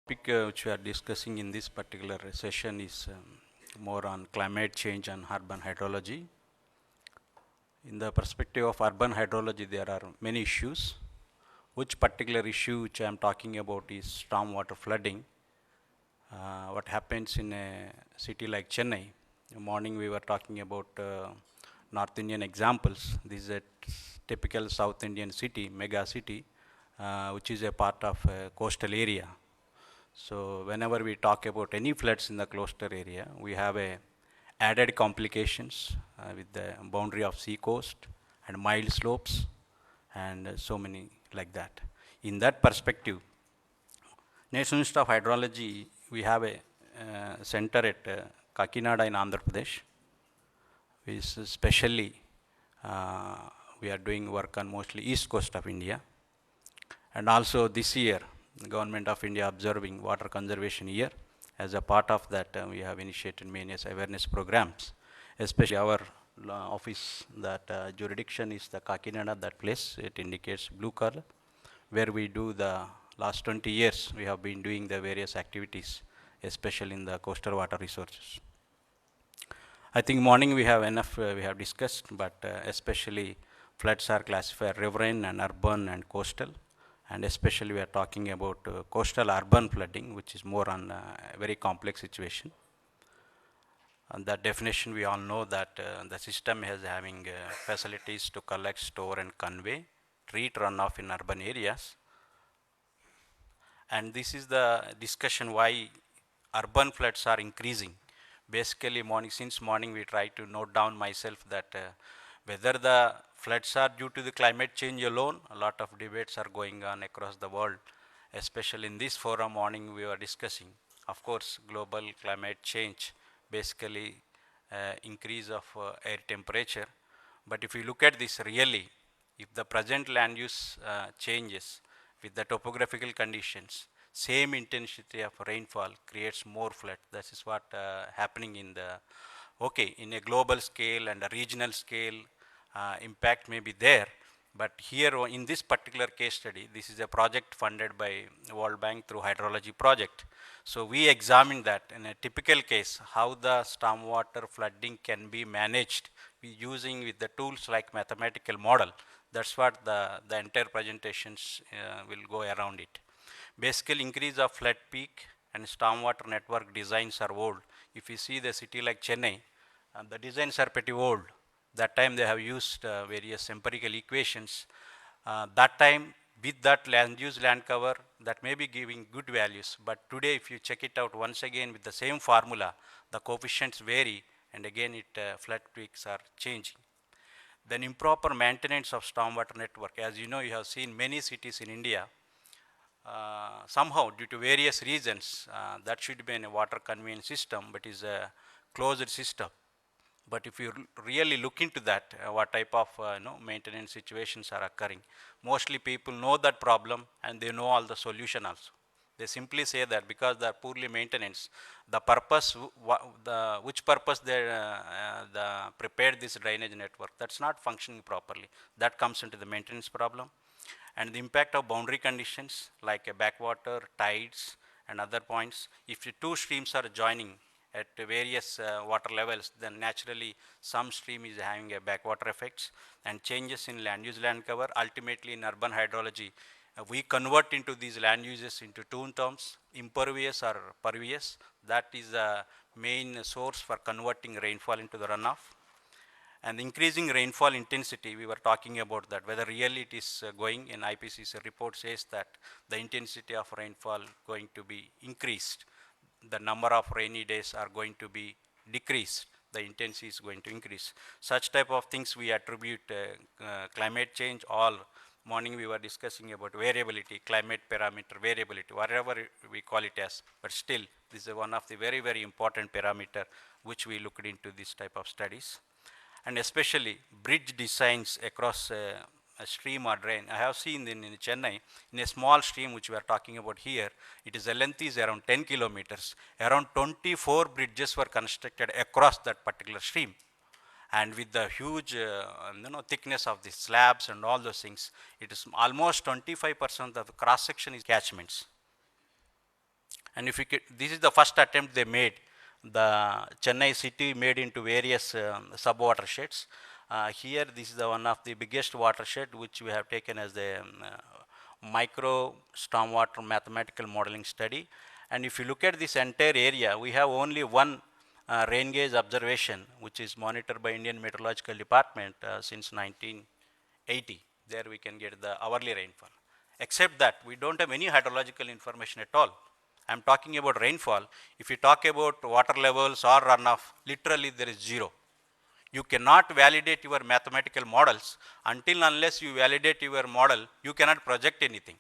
Topic which we are discussing in this particular session is more on climate change and urban hydrology. In the perspective of urban hydrology, there are many issues. Which particular issue which I am talking about is stormwater flooding. What happens in a city like Chennai? In the morning we were talking about North Indian examples. This is a typical South Indian city, mega city, which is a part of a coastal area. So whenever we talk about any floods in the coastal area, we have a added complications with the boundary of sea coast and mild slopes and so many like that. In that perspective, National Institute of Hydrology, we have a center at Kakinada in Andhra Pradesh, which is especially we are doing work on mostly east coast of India. And also this year, the Government of India observing Water Conservation Year. As a part of that, we have initiated many awareness programs, especially our office, that jurisdiction is the Kakinada, that place, it indicates blue color, where we do the last 20 years, we have been doing the various activities, especially in the coastal water resources. I think morning we have enough, we have discussed, but especially floods are classified riverine and urban and coastal. And especially we are talking about coastal urban flooding, which is more on a very complex situation. And that definition, we all know that the system is having facilities to collect, store and convey, treat runoff in urban areas. And this is the discussion why urban floods are increasing. Basically since morning we try to note down myself that whether the floods are due to the climate change alone, a lot of debates are going on across the world, especially in this forum morning we were discussing. Of course, global climate change, basically increase of air temperature. But if you look at this really, if the present land use changes with the topographical conditions, same intensity of rainfall creates more flood. This is what happening in the, in a global scale and a regional scale, impact may be there. But here in this particular case study, this is a project funded by World Bank through hydrology project. So we examined that in a typical case, how the stormwater flooding can be managed using with the tools like mathematical model. That's what the entire presentations will go around it. Basically, increase of flood peak and stormwater network designs are old. If you see the city like Chennai, the designs are pretty old. That time they have used various empirical equations. That time with that land use land cover, that may be giving good values. But today if you check it out once again with the same formula, the coefficients vary and again flood peaks are changing. Then improper maintenance of stormwater network. As you know, you have seen many cities in India, somehow due to various reasons, that should be in a water conveyance system, but is a closed system. But if you really look into that, what type of maintenance situations are occurring, mostly people know that problem and they know all the solution also. They simply say that because they are poorly maintenance, the purpose, which purpose they prepared this drainage network, that's not functioning properly. That comes into the maintenance problem. And the impact of boundary conditions like a backwater, tides and other points. If the two streams are joining at various water levels, then naturally some stream is having a backwater effects, and changes in land use land cover. Ultimately in urban hydrology, we convert into these land uses into two terms, impervious or pervious. That is the main source for converting rainfall into the runoff. And increasing rainfall intensity, we were talking about that, whether really it is going in IPCC report says that the intensity of rainfall going to be increased. The number of rainy days are going to be decreased. The intensity is going to increase. Such type of things we attribute climate change. All morning we were discussing about variability, climate parameter variability, whatever we call it as, but still this is one of the very, very important parameter which we looked into this type of studies. And especially bridge designs across a stream or drain. I have seen in Chennai, in a small stream which we are talking about here, the length is around 10 kilometers. Around 24 bridges were constructed across that particular stream. And with the huge thickness of the slabs and all those things, it is almost 25% of the cross section is catchments. And if you could, this is the first attempt they made. The Chennai city made into various sub-watersheds. Here, this is the one of the biggest watershed which we have taken as the micro stormwater mathematical modeling study. And if you look at this entire area, we have only one rain gauge observation, which is monitored by Indian Meteorological Department since 1980. There we can get the hourly rainfall. Except that, we don't have any hydrological information at all. I am talking about rainfall. If you talk about water levels or runoff, literally there is zero. You cannot validate your mathematical models until unless you validate your model, you cannot project anything.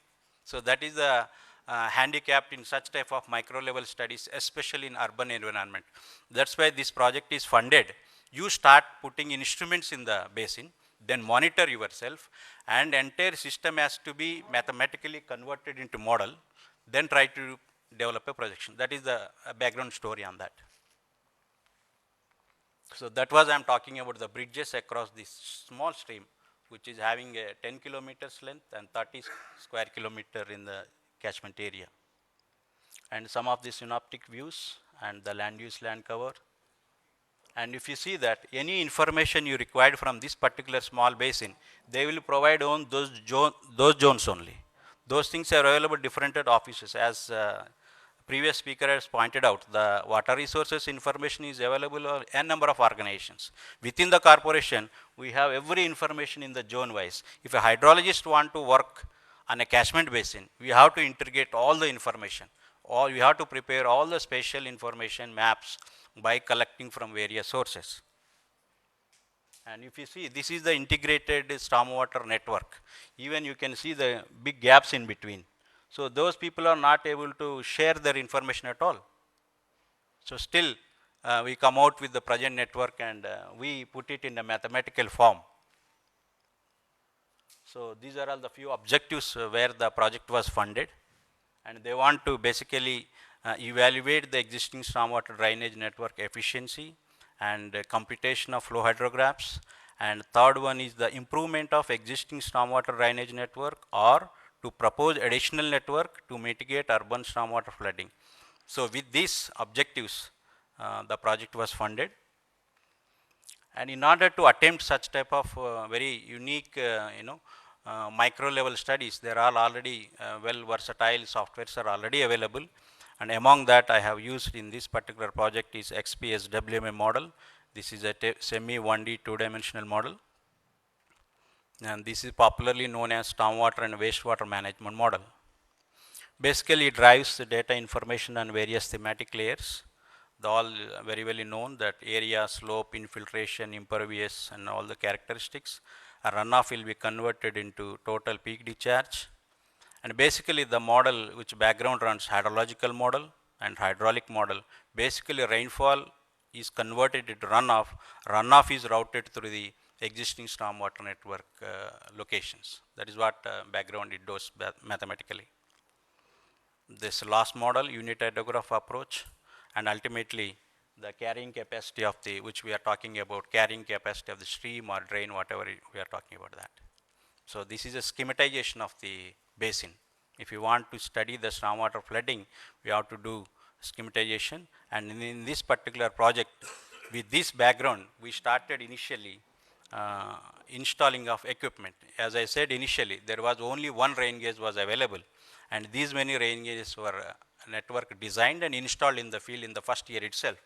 So that is the handicap in such type of micro level studies, especially in urban environment. That's why this project is funded. You start putting instruments in the basin, then monitor yourself, and entire system has to be mathematically converted into model, then try to develop a projection. That is the background story on that. So that was I am talking about the bridges across this small stream, which is having a 10 kilometers length and 30 square kilometer in the catchment area. And some of the synoptic views and the land use land cover. And if you see that any information you required from this particular small basin, they will provide on those zones only. Those things are available different at offices. As previous speaker has pointed out, the water resources information is available on a number of organizations. Within the corporation, we have every information in the zone wise. If a hydrologist want to work on a catchment basin, we have to integrate all the information, or we have to prepare all the spatial information maps by collecting from various sources. And if you see, this is the integrated stormwater network. Even you can see the big gaps in between. So those people are not able to share their information at all. So still, we come out with the project network and we put it in a mathematical form. So these are all the few objectives where the project was funded. And they want to basically evaluate the existing stormwater drainage network efficiency and computation of flow hydrographs. And third one is the improvement of existing stormwater drainage network or to propose additional network to mitigate urban stormwater flooding. So with these objectives, the project was funded. And in order to attempt such type of very unique, micro level studies, there are already well versatile softwares are already available. And among that, I have used in this particular project is XPSWMA model. This is a semi 1D 2-dimensional model. And this is popularly known as stormwater and wastewater management model. Basically, it drives the data information on various thematic layers. The all very well known that area, slope, infiltration, impervious, and all the characteristics. A runoff will be converted into total peak discharge. And basically, the model which background runs hydrological model and hydraulic model. Basically, rainfall is converted into runoff. Runoff is routed through the existing stormwater network locations. That is what background it does mathematically. This last model, unit hydrograph approach, and ultimately the carrying capacity of the, which we are talking about, carrying capacity of the stream or drain, whatever we are talking about that. So this is a schematization of the basin. If you want to study the stormwater flooding, we have to do schematization. And in this particular project, with this background, we started initially installing of equipment. As I said initially, there was only one rain gauge was available, and these many rain gauges were network designed and installed in the field in the first year itself.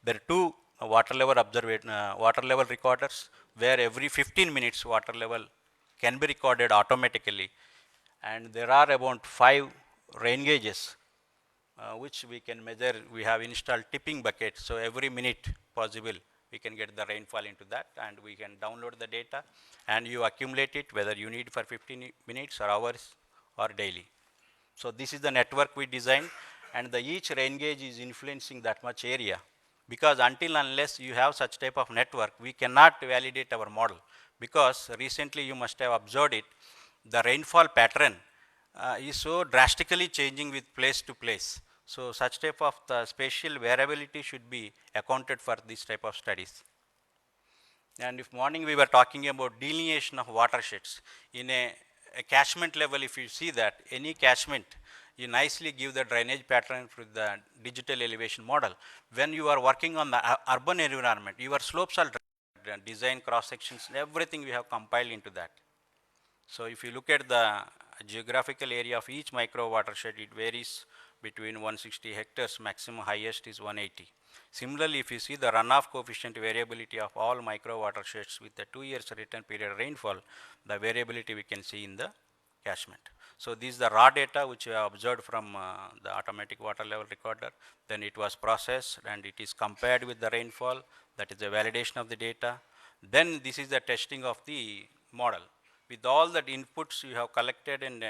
There are two water level recorders, where every 15 minutes water level can be recorded automatically, and there are about 5 rain gauges which we can measure. We have installed tipping bucket, so every minute possible we can get the rainfall into that, and we can download the data and you accumulate it whether you need for 15 minutes or hours or daily. So this is the network we designed, and the each rain gauge is influencing that much area, because until unless you have such type of network, we cannot validate our model, because recently you must have observed it, the rainfall pattern is so drastically changing with place to place. So such type of the spatial variability should be accounted for this type of studies. And if morning we were talking about delineation of watersheds in a catchment level, if you see that any catchment, you nicely give the drainage pattern for the digital elevation model. When you are working on the urban environment, your slopes are design cross sections, everything we have compiled into that. So if you look at the geographical area of each micro watershed, it varies between 160 hectares, maximum highest is 180. Similarly, if you see the runoff coefficient variability of all micro watersheds with the 2 years return period rainfall, the variability we can see in the catchment. So this is the raw data which we have observed from the automatic water level recorder. Then it was processed and it is compared with the rainfall. That is the validation of the data. Then this is the testing of the model. With all that inputs you have collected and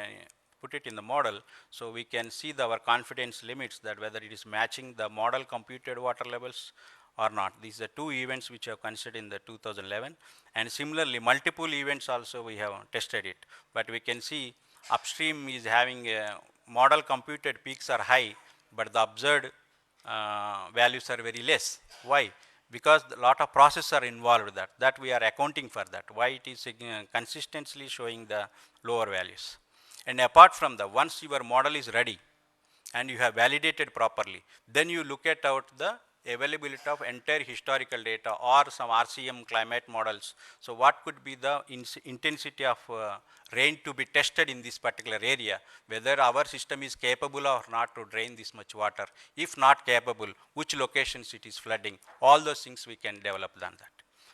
put it in the model, so we can see our confidence limits that whether it is matching the model computed water levels or not. These are two events which have considered in the 2011, and similarly multiple events also we have tested it. But we can see upstream is having model computed peaks are high, but the observed values are very less. Why? Because a lot of processes are involved that we are accounting for that. Why it is consistently showing the lower values. And apart from that, once your model is ready and you have validated properly, then you look at out the availability of entire historical data or some RCM climate models. So what could be the intensity of rain to be tested in this particular area, whether our system is capable or not to drain this much water. If not capable, which locations it is flooding, all those things we can develop on that.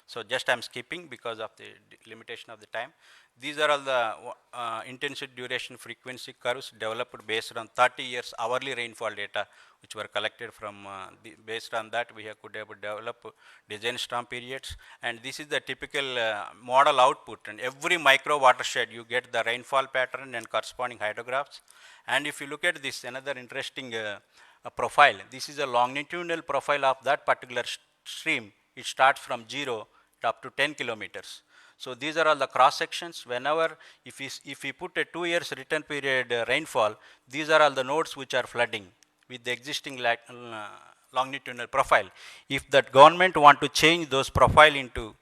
So just I am skipping because of the limitation of the time. These are all the intensity, duration, frequency curves developed based on 30 years hourly rainfall data, which were collected from, based on that we have could develop design storm periods. And this is the typical model output, and every micro watershed you get the rainfall pattern and corresponding hydrographs. And if you look at this, another interesting profile, this is a longitudinal profile of that particular stream. It starts from 0 up to 10 kilometers. So these are all the cross sections. Whenever, if we put a 2 years return period rainfall, these are all the nodes which are flooding with the existing longitudinal profile. If that government want to change those profile into,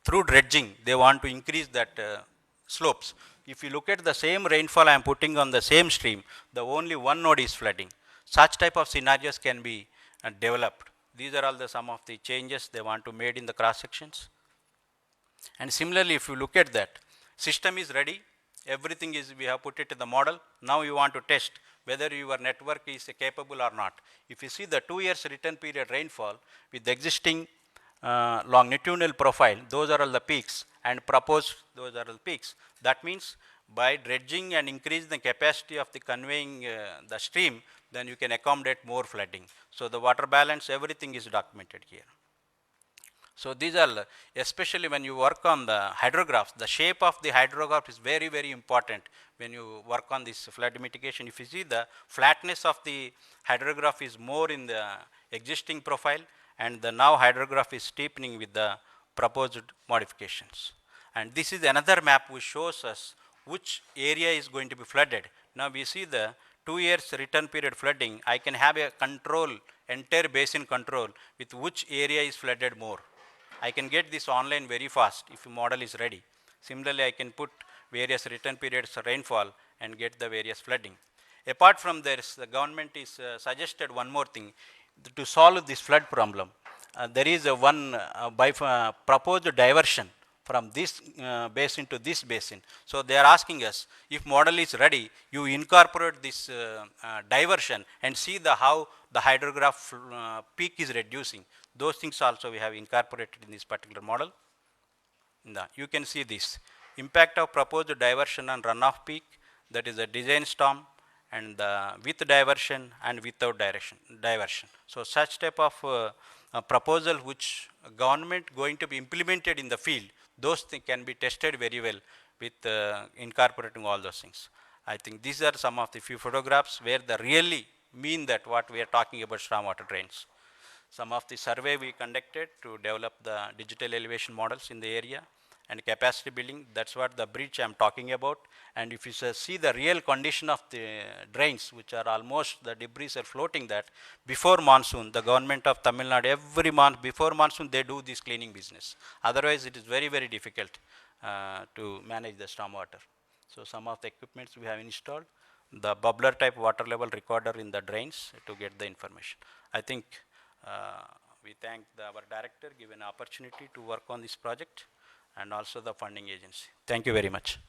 through dredging, they want to increase that slopes. If you look at the same rainfall I am putting on the same stream, the only one node is flooding. Such type of scenarios can be developed. These are all the some of the changes they want to made in the cross sections. And similarly, if you look at that, system is ready, everything is, we have put it in the model. Now you want to test whether your network is capable or not. If you see the 2 years return period rainfall with the existing longitudinal profile, those are all the peaks, and proposed, those are all the peaks. That means by dredging and increase the capacity of the conveying the stream, then you can accommodate more flooding. So the water balance, everything is documented here. So these are, especially when you work on the hydrographs, the shape of the hydrograph is very, very important when you work on this flood mitigation. If you see the flatness of the hydrograph is more in the existing profile, and the now hydrograph is steepening with the proposed modifications. And this is another map which shows us which area is going to be flooded. Now we see the 2 years return period flooding. I can have a control, entire basin control with which area is flooded more. I can get this online very fast if the model is ready. Similarly, I can put various return periods rainfall and get the various flooding. Apart from this, the government is suggested one more thing to solve this flood problem. There is a one proposed diversion from this basin to this basin. So they are asking us, if model is ready, you incorporate this diversion and see the how the hydrograph peak is reducing. Those things also we have incorporated in this particular model. You can see this impact of proposed diversion on runoff peak, that is a design storm, and the with diversion and without diversion. So such type of proposal which government going to be implemented in the field, those things can be tested very well with incorporating all those things. I think these are some of the few photographs where the really mean that what we are talking about stormwater drains. Some of the survey we conducted to develop the digital elevation models in the area, and capacity building, that's what the bridge I am talking about. And if you see the real condition of the drains, which are almost, the debris are floating, that before monsoon, the government of Tamil Nadu, every month before monsoon, they do this cleaning business. Otherwise, it is very, very difficult to manage the stormwater. So some of the equipments we have installed. the bubbler type water level recorder in the drains to get the information. I think we thank our director given opportunity to work on this project and also the funding agency. Thank you very much.